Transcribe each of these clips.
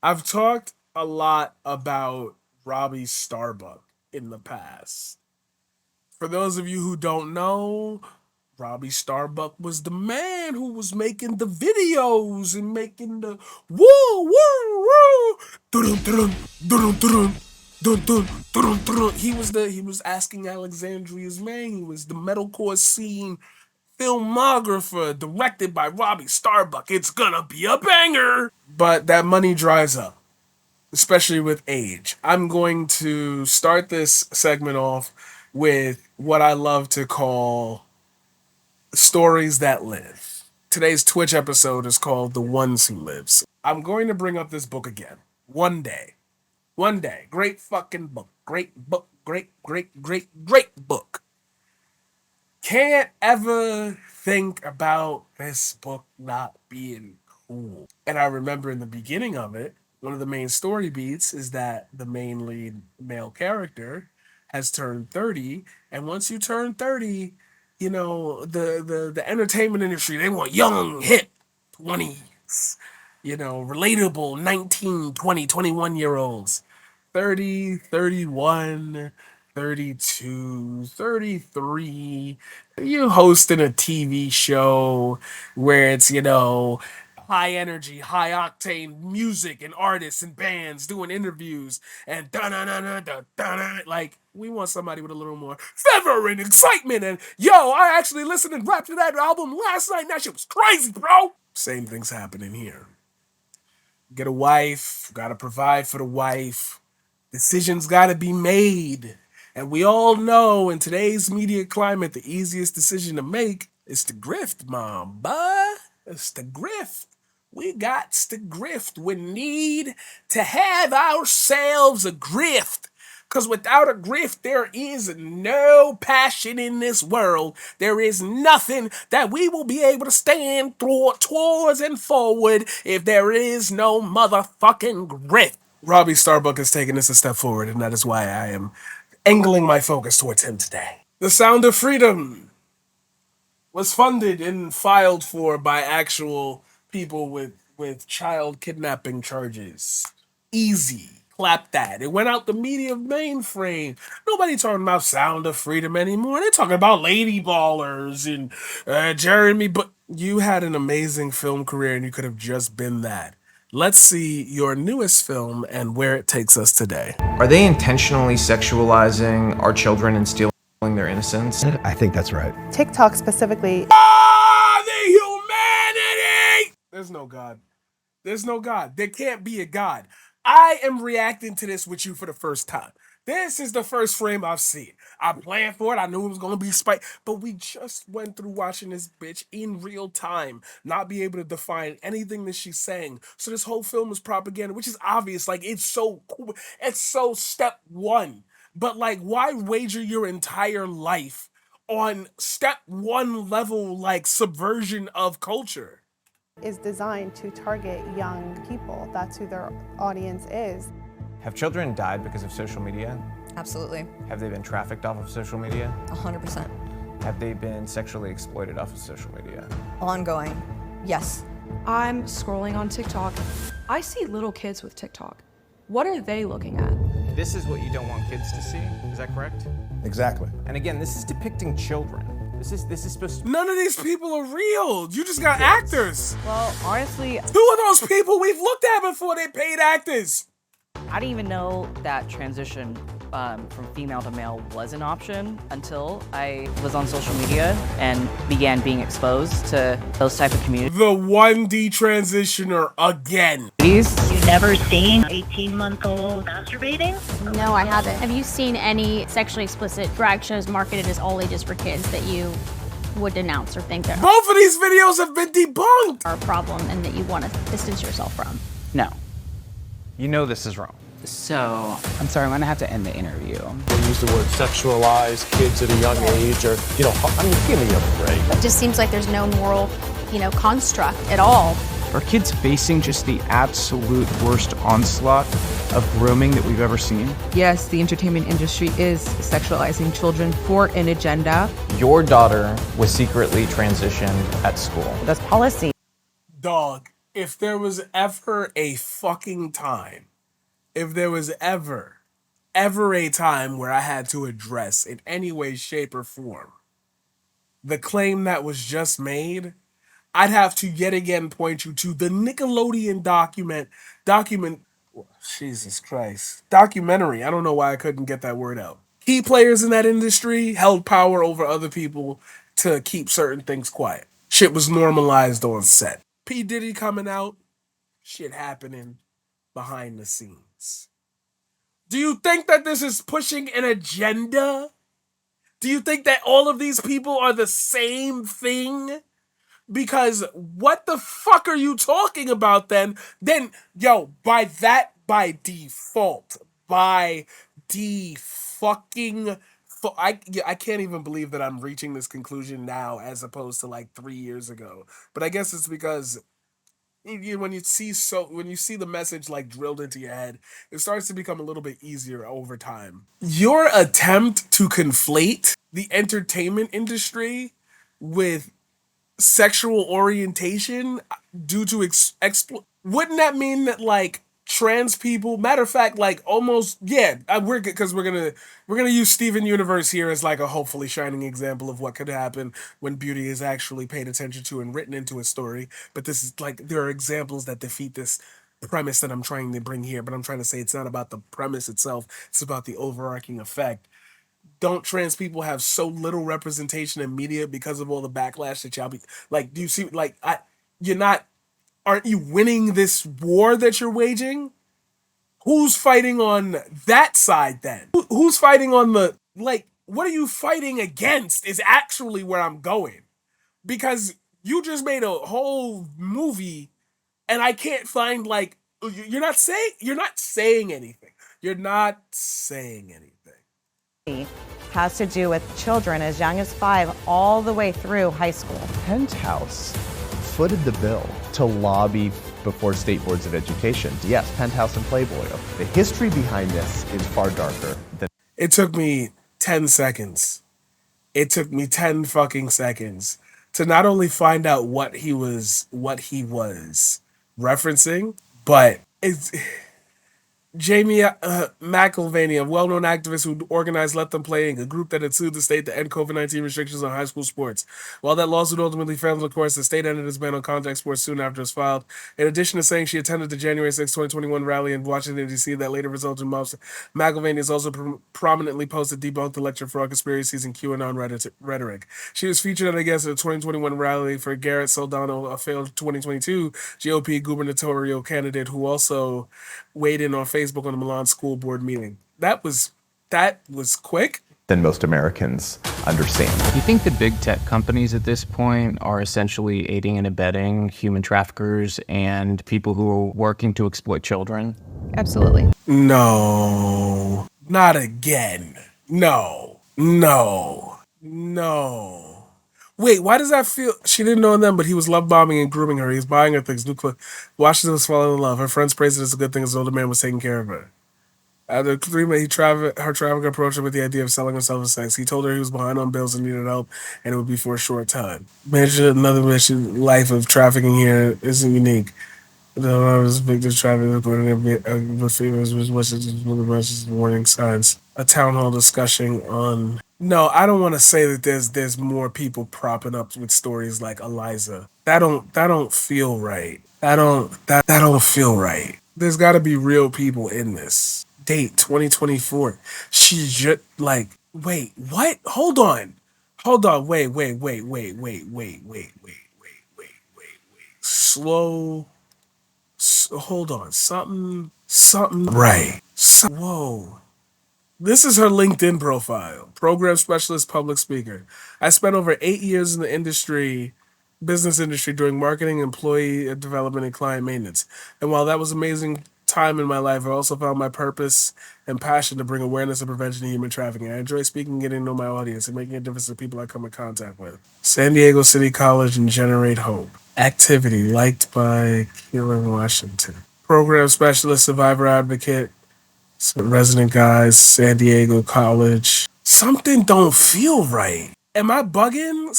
I've talked a lot about Robbie Starbuck in the past. For those of you who don't know, Robbie Starbuck was the man who was making the videos and making the woo woo woo dun dun dun dun dun dun dun dun. He was asking Alexandria's man. He was the metalcore scene filmographer, directed by Robbie Starbuck. It's gonna be a banger. But that money dries up, especially with age. I'm going to start this segment off with what I love to call stories that live. Today's Twitch episode is called The Ones Who Lives. I'm going to bring up this book again. One day. One day. Great fucking book. Great book. Great book. Can't ever think about this book not being cool. And I remember in the beginning of it, one of the main story beats is that the main lead male character has turned 30. And once you turn 30, the entertainment industry, they want young, hip 20s, relatable 19, 20, 21 year olds. 30, 31, 32, 33. You hosting a TV show where it's, high energy, high octane music and artists and bands doing interviews and like we want somebody with a little more fervor and excitement. And I actually listened and rapped to that album last night. And that shit was crazy, bro. Same thing's happening here. Get a wife, gotta provide for the wife. Decisions gotta be made. And we all know in today's media climate, the easiest decision to make is to grift, mom, buh. It's to grift. We got to grift. We need to have ourselves a grift. Because without a grift, there is no passion in this world. There is nothing that we will be able to stand towards and forward if there is no motherfucking grift. Robbie Starbuck has taken this a step forward, and that is why I am angling my focus towards him today. The Sound of Freedom was funded and filed for by actual people with child kidnapping charges. Easy. Clap that. It went out the media mainframe. Nobody talking about Sound of Freedom anymore. They're talking about Lady Ballers and Jeremy. But you had an amazing film career and you could have just been that. Let's see your newest film and where it takes us today. Are they intentionally sexualizing our children and stealing their innocence? I think that's right. TikTok specifically. The humanity! There's no God. There's no God. There can't be a God. I am reacting to this with you for the first time. This is the first frame I've seen. I planned for it. I knew it was going to be spite. But we just went through watching this bitch in real time, not be able to define anything that she's saying. So this whole film is propaganda, which is obvious. Like, it's so cool. It's so step one. But, like, why wager your entire life on step one level, like, subversion of culture? Is designed to target young people. That's who their audience is. Have children died because of social media? Absolutely. Have they been trafficked off of social media? 100%. Have they been sexually exploited off of social media? Ongoing. Yes. I'm scrolling on TikTok. I see little kids with TikTok. What are they looking at? This is what you don't want kids to see, is that correct? Exactly. And again, this is depicting children. This is supposed to be... None of these people are real. You just got actors. Well, honestly, 2 of those people we've looked at before, they paid actors. I didn't even know that transition from female to male was an option until I was on social media and began being exposed to those type of communities. The 1D transitioner again. You never seen 18-month-old masturbating? No, I haven't. Have you seen any sexually explicit drag shows marketed as all ages for kids that you would denounce or think that Both of these videos have been debunked. are a problem and that you want to distance yourself from? No. You know this is wrong. So, I'm sorry, I'm gonna have to end the interview. We'll use the word sexualize kids at a young age, or, give me a break. It just seems like there's no moral, construct at all. Are kids facing just the absolute worst onslaught of grooming that we've ever seen? Yes, the entertainment industry is sexualizing children for an agenda. Your daughter was secretly transitioned at school. That's policy. Dog. if there was ever a fucking time, if there was ever a time where I had to address in any way, shape, or form the claim that was just made, I'd have to yet again point you to the Nickelodeon Jesus Christ, documentary. I don't know why I couldn't get that word out. Key players in that industry held power over other people to keep certain things quiet. Shit was normalized on set. P. Diddy coming out, shit happening behind the scenes. Do you think that this is pushing an agenda? Do you think that all of these people are the same thing? Because what the fuck are you talking about then? Then, yo, by default, I can't even believe that I'm reaching this conclusion now as opposed to like 3 years ago. But I guess it's because when you see the message like drilled into your head, it starts to become a little bit easier over time. Your attempt to conflate the entertainment industry with sexual orientation due to wouldn't that mean that like trans people, matter of fact, like almost, yeah, we're gonna use Steven Universe here as like a hopefully shining example of what could happen when beauty is actually paid attention to and written into a story. But this is like, there are examples that defeat this premise that I'm trying to bring here, but I'm trying to say it's not about the premise itself, it's about the overarching effect. Don't trans people have so little representation in media because of all the backlash that y'all be like? Do you see, like, aren't you winning this war that you're waging? Who's fighting on that side then? Who's fighting on the, like, what are you fighting against is actually where I'm going. Because you just made a whole movie and I can't find, like, you're not saying anything. You're not saying anything. Has to do with children as young as 5 all the way through high school. Penthouse footed the bill to lobby before state boards of education. Yes, Penthouse and Playboy. The history behind this is far darker than. It took me 10 seconds. It took me 10 fucking seconds to not only find out what he was referencing, but it's Jamie McIlvaney, a well-known activist who organized Let Them Play, a group that had sued the state to end COVID-19 restrictions on high school sports. While that lawsuit ultimately failed in course, the state ended its ban on contact sports soon after it was filed. In addition to saying she attended the January 6, 2021 rally in Washington, D.C. that later resulted in mobs, McIlvaney has also prominently posted debunked the lecture fraud conspiracies and QAnon rhetoric. She was featured at, I guess, a 2021 rally for Garrett Soldano, a failed 2022 GOP gubernatorial candidate who also weighed in on Facebook on the Milan School Board meeting. That was quick. Than most Americans understand. Do you think the big tech companies at this point are essentially aiding and abetting human traffickers and people who are working to exploit children? Absolutely. No. Not again. No. Wait, why does that feel? She didn't know them, but he was love bombing and grooming her. He was buying her things. Washington was falling in love. Her friends praised it as a good thing as the older man was taking care of her. After 3 months, her trafficker approached her with the idea of selling herself for sex. He told her he was behind on bills and needed help, and it would be for a short time. Imagine another mission. Life of trafficking here isn't unique. The was victim trafficking with females was warning signs. A town hall discussion on. No, I don't want to say that there's more people propping up with stories like Eliza. That don't feel right. That don't feel right. There's got to be real people in this. Date 2024. She's just like, wait, what? Hold on. Wait. Slow. Hold on. Something. Right. Whoa. This is her LinkedIn profile. Program specialist, public speaker. I spent over 8 years in the business industry doing marketing, employee development, and client maintenance. And while that was amazing time in my life, I also found my purpose and passion to bring awareness and prevention to human trafficking. I enjoy speaking, getting to know my audience, and making a difference to people I come in contact with. San Diego City College and Generate Hope. Activity liked by Keelan Washington. Program specialist, survivor advocate, resident guys, San Diego College. Something don't feel right. Am I bugging?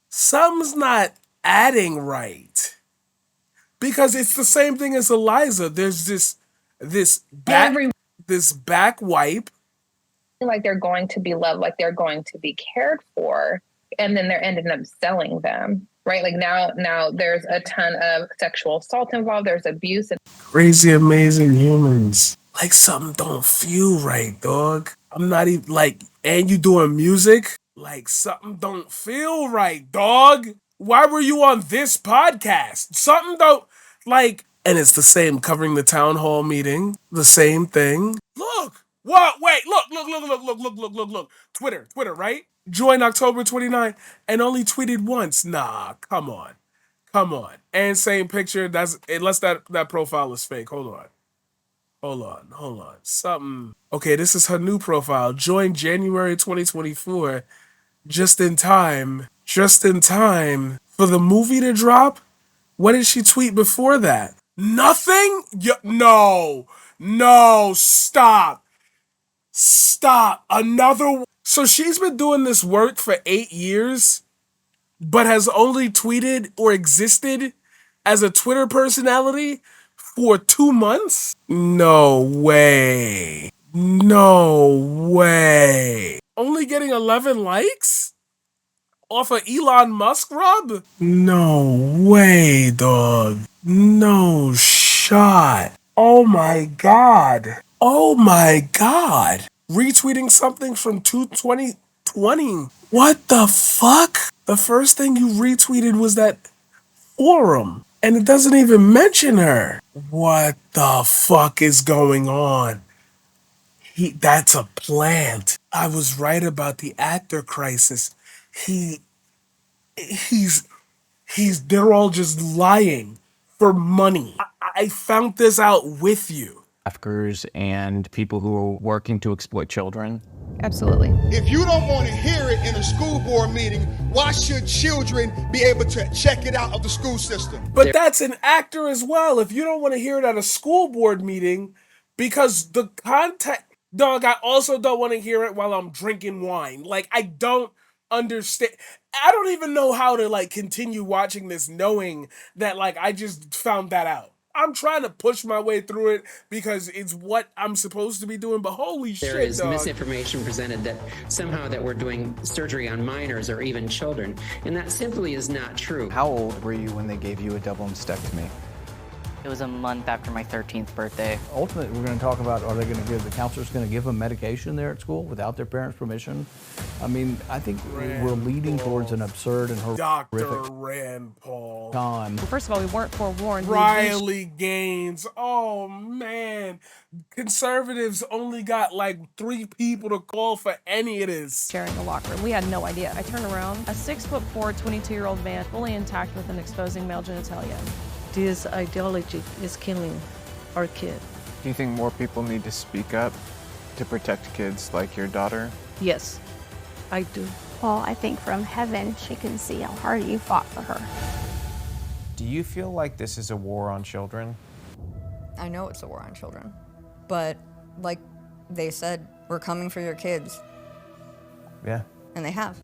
Something's not adding right. Because it's the same thing as Eliza. There's this back wipe. Like they're going to be loved, like they're going to be cared for, and then they're ending up selling them, right? Like now there's a ton of sexual assault involved. There's abuse. Crazy, amazing humans. Like something don't feel right, dog. I'm not even like, and you doing music? Like something don't feel right, dog. Why were you on this podcast? Something don't like, and it's the same covering the town hall meeting. The same thing. Look. What? Wait, look. Twitter, right? Joined October 29th and only tweeted once. Nah, come on. And same picture. That's unless that profile is fake. Hold on. Something. Okay, this is her new profile. Joined January 2024. Just in time for the movie to drop. What did she tweet before that? Nothing? No, stop. Another. So she's been doing this work for 8 years, but has only tweeted or existed as a Twitter personality for 2 months? No way. Only getting 11 likes? Off of Elon Musk rub? No way, dog. No shot. Oh my god. Retweeting something from 2020. What the fuck? The first thing you retweeted was that forum, and it doesn't even mention her. What the fuck is going on? That's a plant. I was right about the actor crisis. They're all just lying for money. I found this out with you. Traffickers and people who are working to exploit children. Absolutely. If you don't want to hear it in a school board meeting, why should children be able to check it out of the school system? But that's an actor as well. If you don't want to hear it at a school board meeting, because the context, dog, I also don't want to hear it while I'm drinking wine. Like, I don't understand. I don't even know how to, like, continue watching this knowing that, like, I just found that out. I'm trying to push my way through it because it's what I'm supposed to be doing, but holy shit, There is dog. misinformation presented that somehow that we're doing surgery on minors or even children, and that simply is not true. How old were you when they gave you a double mastectomy? It was a month after my 13th birthday. Ultimately, we're going to talk about, the counselor's going to give them medication there at school without their parents' permission? I mean, I think we're leading towards an absurd and horrific Dr. Rand Paul. time. Well, first of all, we weren't forewarned. Riley Gaines. Oh, man. Conservatives only got like 3 people to call for any of this. Sharing a locker room. We had no idea. I turned around, a 6'4", 22-year-old man, fully intact with an exposing male genitalia. This ideology is killing our kid. Do you think more people need to speak up to protect kids like your daughter? Yes, I do. Well, I think from heaven she can see how hard you fought for her. Do you feel like this is a war on children? I know it's a war on children, but like they said, we're coming for your kids. Yeah. And they have.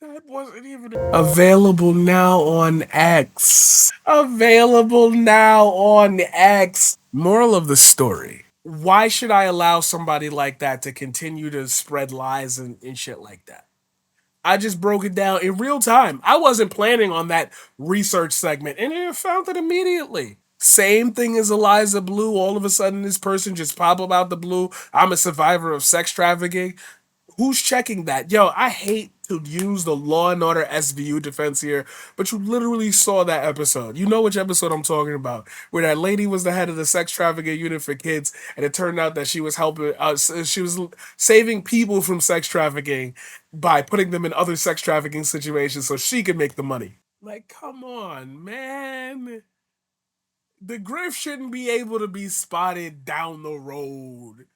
That wasn't even available now on X. Moral of the story. Why should I allow somebody like that to continue to spread lies and shit like that? I just broke it down in real time. I wasn't planning on that research segment, and I found it immediately. Same thing as Eliza Bleu. All of a sudden, this person just pop up out the blue. I'm a survivor of sex trafficking. Who's checking that? Yo, I hate to use the Law and Order SVU defense here, but you literally saw that episode. You know which episode I'm talking about, where that lady was the head of the sex trafficking unit for kids, and it turned out that she was helping, she was saving people from sex trafficking by putting them in other sex trafficking situations so she could make the money. Like, come on, man. The grift shouldn't be able to be spotted down the road.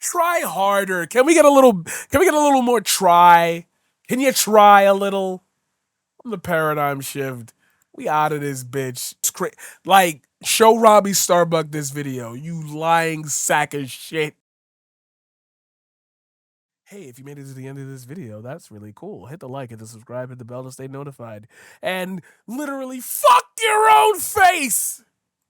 Try harder. Can we get a little more try? Can you try a little? On the paradigm shift. We out of this bitch. Like, show Robby Starbuck this video. You lying sack of shit. hey, if you made it to the end of this video, that's really cool. Hit the like, hit the subscribe, hit the bell to stay notified. And literally fuck your own face!